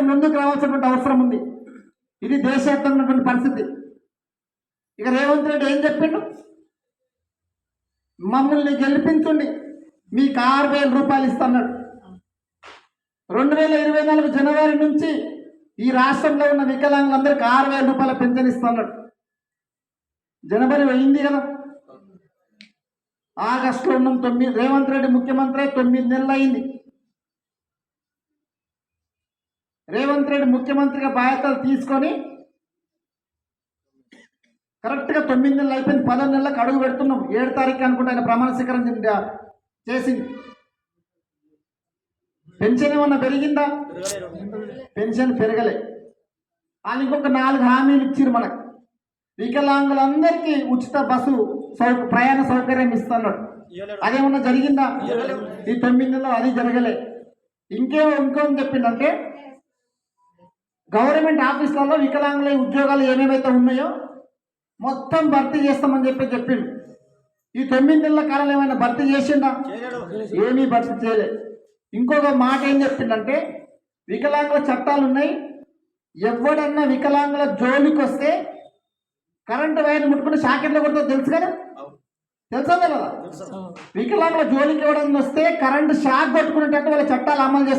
అందరూ ముందుకు రావాల్సినటువంటి అవసరం ఉంది. ఇది దేశవ్యాప్తంగా ఉన్నటువంటి పరిస్థితి. ఇక రేవంత్ రెడ్డి ఏం చెప్పిండు, మమ్మల్ని గెలిపించుండి మీకు 6,000 రూపాయలు ఇస్తున్నాడు. 2024 జనవరి నుంచి ఈ రాష్ట్రంలో ఉన్న వికలాంగులందరికీ 6,000 రూపాయల పెన్షన్ ఇస్తున్నాడు. జనవరి అయింది కదా, ఆగస్టులో ఉన్నాం. రేవంత్ రెడ్డి ముఖ్యమంత్రి 9 నెలలు అయింది. రేవంత్ రెడ్డి ముఖ్యమంత్రిగా బాధ్యతలు తీసుకొని కరెక్ట్గా 9 నెలలు అయిపోయింది. 10 నెలలకు అడుగు పెడుతున్నాం. 7 తారీఖు అనుకుంటే ఆయన ప్రమాణ స్వీకారం చేసింది. పెన్షన్ ఏమన్నా పెరిగిందా? పెన్షన్ పెరగలే. వాళ్ళు ఇంకొక 4 హామీలు ఇచ్చారు మనకు. వికలాంగులందరికీ ఉచిత బస్సు ప్రయాణ సౌకర్యం ఇస్తున్నాడు. అదేమన్నా జరిగిందా? ఈ 9 నెలలు అది జరగలే. ఇంకోని చెప్పిందంటే గవర్నమెంట్ ఆఫీసులలో వికలాంగుల ఉద్యోగాలు ఏమేమైతే ఉన్నాయో మొత్తం భర్తీ చేస్తామని చెప్పిండు. ఈ 9 నెలల కాలంలో ఏమైనా భర్తీ చేసిండా? ఏమీ భర్తీ చేయలే. ఇంకొక మాట ఏం చెప్పిండంటే వికలాంగుల చట్టాలు ఉన్నాయి, ఎవడన్నా వికలాంగుల జోలికి వస్తే కరెంటు వైర్లు ముట్టుకుంటే షాకెట్లు కొడుతుందో తెలుసు కదా, తెలుసా కదా? వికలాంగుల జోలికి ఎవడన్నా వస్తే కరెంటు షాక్ కొట్టుకునేటట్టు వాళ్ళ చట్టాలు అమలు చేస్తారు.